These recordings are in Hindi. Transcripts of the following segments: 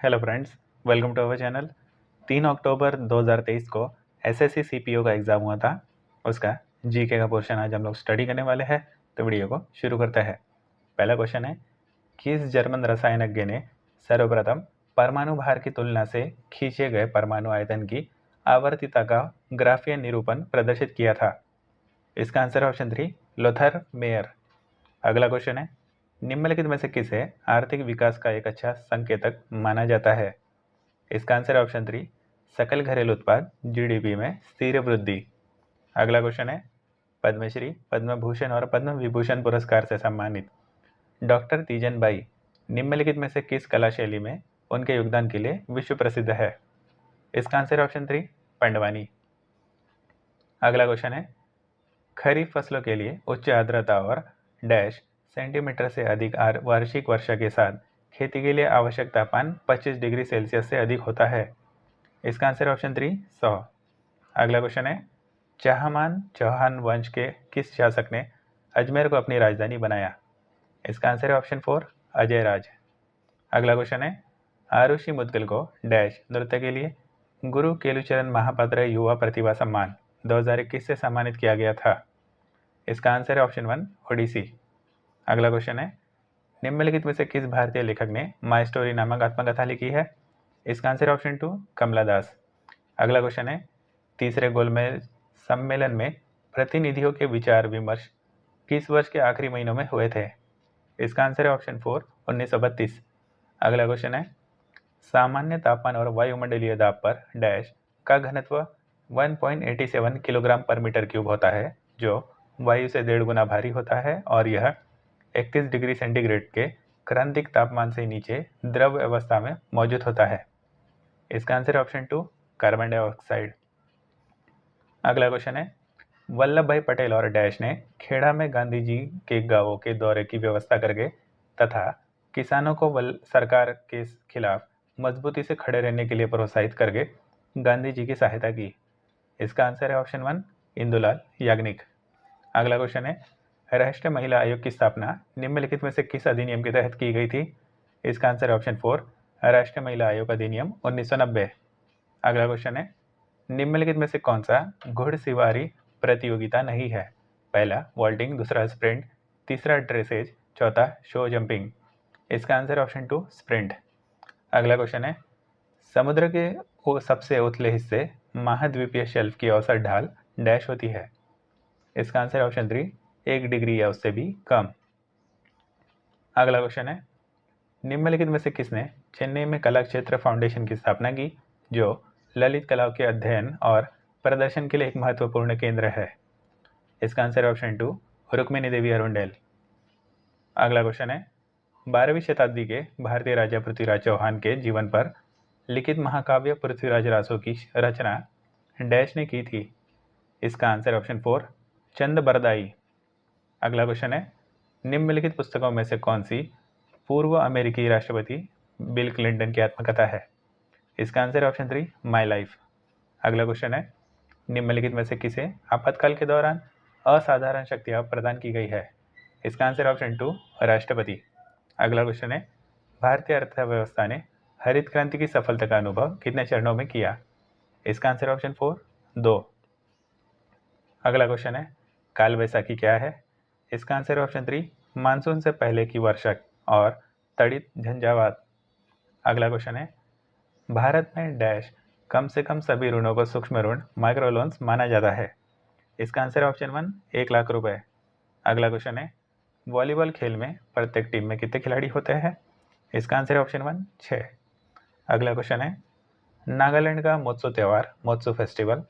Hello friends, welcome to our channel. 3 अक्टूबर 2023 को एसएससी सीपीओ का एग्ज़ाम हुआ था। उसका जीके का पोर्शन आज हम लोग स्टडी करने वाले हैं, तो वीडियो को शुरू करते हैं। पहला क्वेश्चन है, किस जर्मन रसायनज्ञ ने सर्वप्रथम परमाणु भार की तुलना से खींचे गए परमाणु आयतन की आवर्तिता का ग्राफीय निरूपण प्रदर्शित किया था? इसका आंसर ऑप्शन 3 लोथर मेयर। अगला क्वेश्चन है, निम्नलिखित में से किसे आर्थिक विकास का एक अच्छा संकेतक माना जाता है? इसका आंसर है ऑप्शन 3 सकल घरेलू उत्पाद जीडीपी में स्थिर वृद्धि। अगला क्वेश्चन है, पद्मश्री, पद्म भूषण और पद्म विभूषण पुरस्कार से सम्मानित डॉक्टर तीजन बाई निम्नलिखित में से किस कला शैली में उनके योगदान के लिए विश्व प्रसिद्ध है? इसका आंसर है ऑप्शन 3 पंडवानी। अगला क्वेश्चन है, खरीफ फसलों के लिए उच्च आर्द्रता और डैश सेंटीमीटर से अधिक वार्षिक वर्षा के साथ खेती के लिए आवश्यक तापमान 25 डिग्री सेल्सियस से अधिक होता है। इसका आंसर ऑप्शन 3 100। अगला क्वेश्चन है, चाहमान चौहान वंश के किस शासक ने अजमेर को अपनी राजधानी बनाया? इसका आंसर है ऑप्शन 4 अजय राज। अगला क्वेश्चन है, आरुषि मुद्गल को डैश नृत्य के लिए गुरु केलुचरण महापात्र युवा प्रतिभा सम्मान 2021 से सम्मानित किया गया था? इसका आंसर है ऑप्शन 1 ओडिसी। अगला क्वेश्चन है, निम्नलिखित में से किस भारतीय लेखक ने माई स्टोरी नामक आत्मकथा लिखी है? इसका आंसर है ऑप्शन 2 कमला दास। अगला क्वेश्चन है, तीसरे गोलमेज सम्मेलन में प्रतिनिधियों के विचार विमर्श किस वर्ष के आखिरी महीनों में हुए थे? इसका आंसर है ऑप्शन 4 1932। अगला क्वेश्चन है, सामान्य तापमान और वायुमंडलीय दाब पर डैश का घनत्व 1.87 किलोग्राम पर मीटर क्यूब होता है, जो वायु से 1.5 गुना भारी होता है और यह 31 डिग्री सेंटीग्रेड के क्रांतिक तापमान से नीचे द्रव अवस्था में मौजूद होता है। इसका आंसर ऑप्शन 2 कार्बन डाइऑक्साइड। अगला क्वेश्चन है, वल्लभ भाई पटेल और डैश ने खेड़ा में गांधी जी के गांवों के दौरे की व्यवस्था करके तथा किसानों को सरकार के खिलाफ मजबूती से खड़े रहने के लिए प्रोत्साहित करके गांधी जी की सहायता की? इसका आंसर है ऑप्शन 1 इंदुलाल याग्निक। अगला क्वेश्चन है, राष्ट्रीय महिला आयोग की स्थापना निम्नलिखित में से किस अधिनियम के तहत की गई थी? इसका आंसर है ऑप्शन 4 राष्ट्रीय महिला आयोग अधिनियम 1990। अगला क्वेश्चन है, निम्नलिखित में से कौन सा घुड़सवारी प्रतियोगिता नहीं है? पहला वॉल्टिंग, दूसरा स्प्रिंट, तीसरा ड्रेसेज, चौथा शो जंपिंग। इसका आंसर ऑप्शन 2 स्प्रिंट। अगला क्वेश्चन है, समुद्र के सबसे उथले हिस्से महाद्वीपीय शेल्फ की औसत ढाल डैश होती है? इसका आंसर है ऑप्शन 3 1 डिग्री या उससे भी कम। अगला क्वेश्चन है, निम्नलिखित में से किसने चेन्नई में कला क्षेत्र फाउंडेशन की स्थापना की, जो ललित कलाओं के अध्ययन और प्रदर्शन के लिए एक महत्वपूर्ण केंद्र है? इसका आंसर है ऑप्शन 2 रुक्मिणी देवी अरुंडेल। अगला क्वेश्चन है, 12वीं शताब्दी के भारतीय राजा पृथ्वीराज चौहान के जीवन पर लिखित महाकाव्य पृथ्वीराज रासो की रचना डैश ने की थी? इसका आंसर ऑप्शन 4 चंद बरदाई। अगला क्वेश्चन है, निम्नलिखित पुस्तकों में से कौन सी पूर्व अमेरिकी राष्ट्रपति बिल क्लिंटन की आत्मकथा है? इसका आंसर है ऑप्शन 3 माई लाइफ। अगला क्वेश्चन है, निम्नलिखित में से किसे आपातकाल के दौरान असाधारण शक्तियाँ प्रदान की गई है? इसका आंसर ऑप्शन 2 राष्ट्रपति। अगला क्वेश्चन है, भारतीय अर्थव्यवस्था ने हरित क्रांति की सफलता का अनुभव कितने चरणों में किया? इसका आंसर ऑप्शन 4 2। अगला क्वेश्चन है, काल वैसाखी क्या है? इसका आंसर ऑप्शन 3 मानसून से पहले की वर्षा और तड़ित झंझावात। अगला क्वेश्चन है, भारत में डैश कम से कम सभी ऋणों को सूक्ष्म ऋण माइक्रो लोन्स माना जाता है? इसका आंसर ऑप्शन 1 1 लाख रुपए। अगला क्वेश्चन है, वॉलीबॉल खेल में प्रत्येक टीम में कितने खिलाड़ी होते हैं? इसका आंसर है ऑप्शन 1 6। अगला क्वेश्चन है, नागालैंड का मोत्सो त्यौहार मोत्सो फेस्टिवल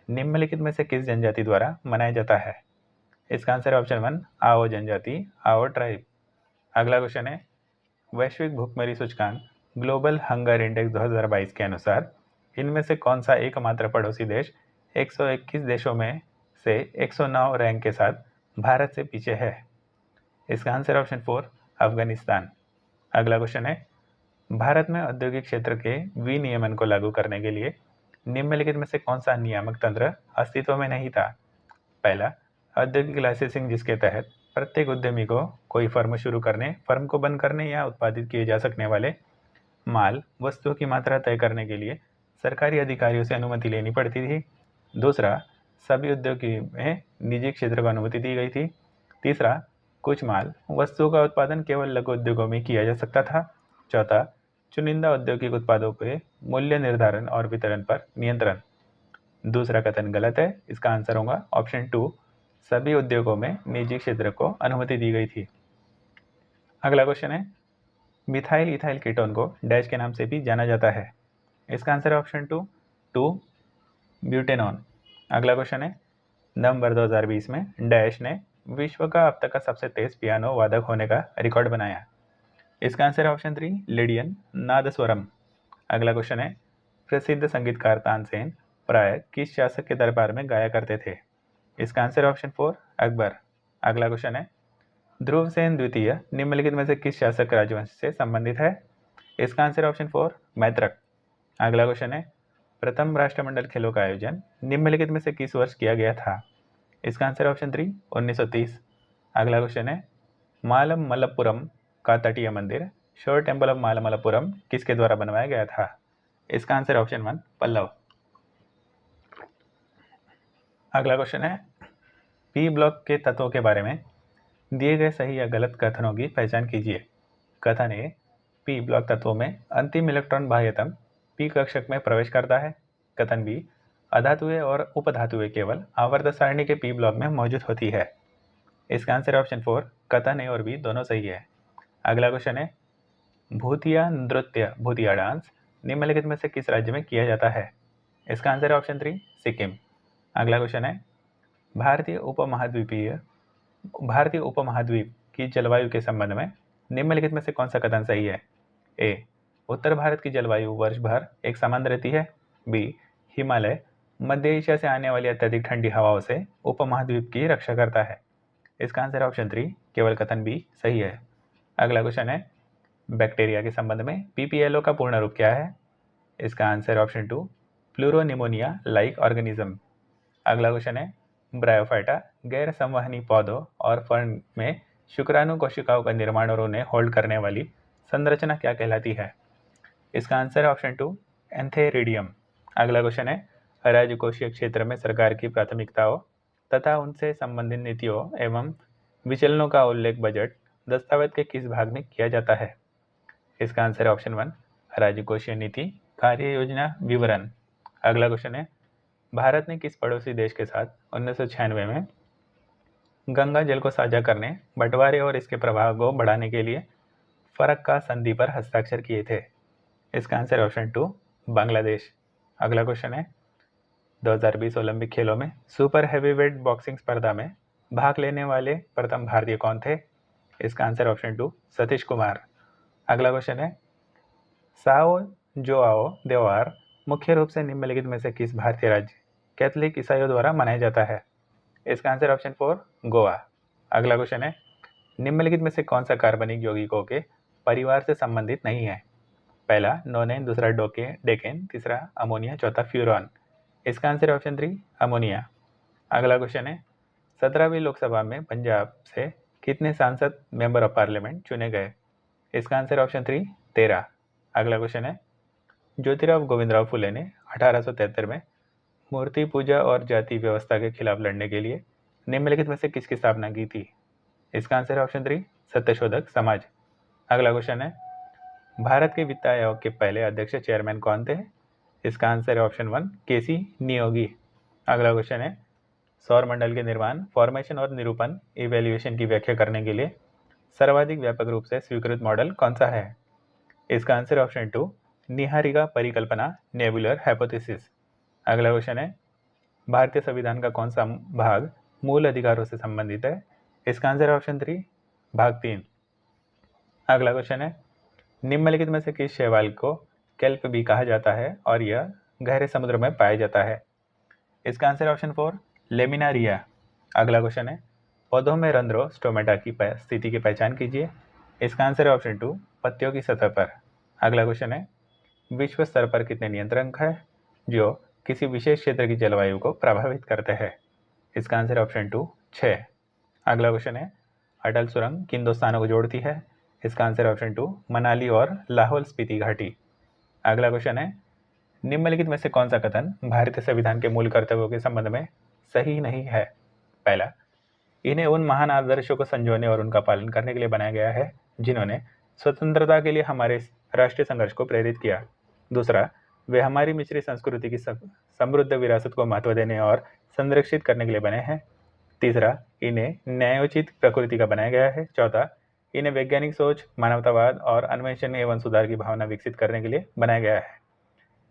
निम्नलिखित में से किस जनजाति द्वारा मनाया जाता है? इसका आंसर है ऑप्शन 1 आओ जनजाति, आओ ट्राइब। अगला क्वेश्चन है, वैश्विक भूखमरी सूचकांक ग्लोबल हंगर इंडेक्स 2022 के अनुसार इनमें से कौन सा एकमात्र पड़ोसी देश 121 देशों में से 109 रैंक के साथ भारत से पीछे है? इसका आंसर ऑप्शन 4 अफगानिस्तान। अगला क्वेश्चन है, भारत में औद्योगिक क्षेत्र के विनियमन को लागू करने के लिए निम्नलिखित में से कौन सा नियामक तंत्र अस्तित्व में नहीं था? पहला औद्योगिक लाइसेंसिंग, जिसके तहत प्रत्येक उद्यमी को कोई फर्म शुरू करने, फर्म को बंद करने या उत्पादित किए जा सकने वाले माल वस्तुओं की मात्रा तय करने के लिए सरकारी अधिकारियों से अनुमति लेनी पड़ती थी। दूसरा, सभी उद्योगों में निजी क्षेत्र को अनुमति दी गई थी। तीसरा, कुछ माल वस्तुओं का उत्पादन केवल लघु उद्योगों में किया जा सकता था। चौथा, चुनिंदा औद्योगिक उत्पादों के मूल्य निर्धारण और वितरण पर नियंत्रण। दूसरा कथन गलत है, इसका आंसर होगा ऑप्शन 2, सभी उद्योगों में निजी क्षेत्र को अनुमति दी गई थी। अगला क्वेश्चन है, मिथाइल इथाइल कीटोन को डैश के नाम से भी जाना जाता है। इसका आंसर है ऑप्शन 2 ब्यूटेनॉन। अगला क्वेश्चन है, नवंबर 2020 में डैश ने विश्व का अब तक का सबसे तेज पियानो वादक होने का रिकॉर्ड बनाया। इसका आंसर है ऑप्शन 3 लिडियन नादस्वरम। अगला क्वेश्चन है, प्रसिद्ध संगीतकार तानसेन प्राय किस शासक के दरबार में गाया करते थे। इसका आंसर है ऑप्शन 4 अकबर। अगला क्वेश्चन है, ध्रुवसेन द्वितीय निम्नलिखित में से किस शासक राजवंश से संबंधित है। इसका आंसर है ऑप्शन 4 मैत्रक। अगला क्वेश्चन है, प्रथम राष्ट्रमंडल खेलों का आयोजन निम्नलिखित में से किस वर्ष किया गया था। इसका आंसर है ऑप्शन 3 1930। अगला क्वेश्चन है, मालमल्लपुरम का तटीय मंदिर शोर टेम्पल ऑफ मालमल्लपुरम किसके द्वारा बनवाया गया था। इसका आंसर है ऑप्शन 1 पल्लव। अगला क्वेश्चन है, पी ब्लॉक के तत्वों के बारे में दिए गए सही या गलत कथनों की पहचान कीजिए। कथन ए, पी ब्लॉक तत्वों में अंतिम इलेक्ट्रॉन बाह्यतम पी कक्षक में प्रवेश करता है। कथन बी, अधातुएं और उपधातुएं केवल आवर्त सारणी के पी ब्लॉक में मौजूद होती है। इसका आंसर है ऑप्शन 4 कथन ए और बी दोनों सही है। अगला क्वेश्चन है, भूतिया नृत्य भूतिया डांस निम्नलिखित में से किस राज्य में किया जाता है। इसका आंसर है ऑप्शन 3 सिक्किम। अगला क्वेश्चन है, भारतीय उपमहाद्वीप की जलवायु के संबंध में निम्नलिखित में से कौन सा कथन सही है। ए, उत्तर भारत की जलवायु वर्ष भर एक समान रहती है। बी, हिमालय मध्य एशिया से आने वाली अत्यधिक ठंडी हवाओं से उपमहाद्वीप की रक्षा करता है। इसका आंसर ऑप्शन 3 केवल कथन बी सही है। अगला क्वेश्चन है, बैक्टीरिया के संबंध में पीपीएलओ का पूर्ण रूप क्या है। इसका answer option 2 pleuropneumonia like organism. अगला क्वेश्चन है, ब्रायोफाइटा गैर संवहनी पौधों और फर्न में शुक्राणु कोशिकाओं का निर्माण और उन्हें होल्ड करने वाली संरचना क्या कहलाती है। इसका आंसर है ऑप्शन 2 एंथेरिडियम। अगला क्वेश्चन है, राजकोषीय क्षेत्र में सरकार की प्राथमिकताओं तथा उनसे संबंधित नीतियों एवं विचलनों का उल्लेख बजट दस्तावेज के किस भाग में किया जाता है। इसका आंसर है ऑप्शन 1 राजकोषीय नीति कार्य योजना विवरण। अगला क्वेश्चन है, भारत ने किस पड़ोसी देश के साथ 1996 में गंगा जल को साझा करने, बंटवारे और इसके प्रभाव को बढ़ाने के लिए फरक्का संधि पर हस्ताक्षर किए थे। इसका आंसर है ऑप्शन 2 बांग्लादेश। अगला क्वेश्चन है, 2020 ओलंपिक खेलों में सुपर हैवीवेट बॉक्सिंग स्पर्धा में भाग लेने वाले प्रथम भारतीय कौन थे। इसका आंसर ऑप्शन 2 सतीश कुमार। अगला क्वेश्चन है, साओ जोआओ त्योहार मुख्य रूप से निम्नलिखित में से किस भारतीय राज्य कैथोलिक ईसाइयों द्वारा मनाया जाता है। इसका आंसर ऑप्शन 4 गोवा। अगला क्वेश्चन है, निम्नलिखित में से कौन सा कार्बनिक यौगिकों के परिवार से संबंधित नहीं है। पहला नोनेन, दूसरा डेकेन, तीसरा अमोनिया, चौथा फ्यूरॉन। इसका आंसर है ऑप्शन 3 अमोनिया। अगला क्वेश्चन है, 17वीं लोकसभा में पंजाब से कितने सांसद मेंबर ऑफ पार्लियामेंट चुने गए। इसका आंसर है ऑप्शन 3 13। अगला क्वेश्चन है, ज्योतिराव गोविंदराव फुले ने 1873 में मूर्ति पूजा और जाति व्यवस्था के खिलाफ लड़ने के लिए निम्नलिखित में से किसकी स्थापना की थी। इसका आंसर है ऑप्शन 3 सत्यशोधक समाज। अगला क्वेश्चन है, भारत के वित्त आयोग के पहले अध्यक्ष चेयरमैन कौन थे। इसका आंसर है ऑप्शन 1 केसी नियोगी। अगला क्वेश्चन है, सौर मंडल के निर्माण, फॉर्मेशन और निरूपण इवेल्युएशन की व्याख्या करने के लिए सर्वाधिक व्यापक रूप से स्वीकृत मॉडल कौन सा है। इसका आंसर है ऑप्शन 2 निहारिका परिकल्पना नेबुलर हाइपोथेसिस। अगला क्वेश्चन है, भारतीय संविधान का कौन सा भाग मूल अधिकारों से संबंधित है। इसका आंसर है ऑप्शन 3 भाग 3। अगला क्वेश्चन है, निम्नलिखित में से किस शैवाल को केल्प भी कहा जाता है और यह गहरे समुद्र में पाया जाता है। इसका आंसर है ऑप्शन 4 लेमिनारिया। अगला क्वेश्चन है, पौधों में रंध्रों स्टोमेटा की स्थिति की पहचान कीजिए। इसका आंसर है ऑप्शन 2 पत्तियों की सतह पर। अगला क्वेश्चन है, विश्व स्तर पर कितने नियंत्रक हैं जो किसी विशेष क्षेत्र की जलवायु को प्रभावित करते हैं। इसका आंसर है ऑप्शन 2 6। अगला क्वेश्चन है, अटल सुरंग किन दो स्थानों को जोड़ती है। इसका आंसर ऑप्शन 2 मनाली और लाहौल स्पीति घाटी। अगला क्वेश्चन है, निम्नलिखित में से कौन सा कथन भारतीय संविधान के मूल कर्तव्यों के संबंध में सही नहीं है? पहला, इन्हें उन महान आदर्शों को संजोने और उनका पालन करने के लिए बनाया गया है जिन्होंने स्वतंत्रता के लिए हमारे राष्ट्रीय संघर्ष को प्रेरित किया। दूसरा, वे हमारी मिश्रित संस्कृति की समृद्ध विरासत को महत्व देने और संरक्षित करने के लिए बने हैं। तीसरा, इन्हें न्यायोचित प्रकृति का बनाया गया है। चौथा, इन्हें वैज्ञानिक सोच, मानवतावाद और अन्वेषण एवं सुधार की भावना विकसित करने के लिए बनाया गया है।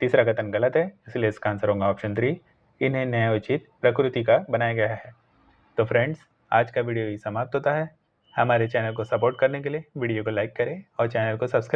तीसरा कथन गलत है, इसलिए इसका आंसर होगा ऑप्शन 3, इन्हें न्यायोचित प्रकृति का बनाया गया है। तो फ्रेंड्स, आज का वीडियो ही समाप्त होता है। हमारे चैनल को सपोर्ट करने के लिए वीडियो को लाइक करें और चैनल को सब्सक्राइब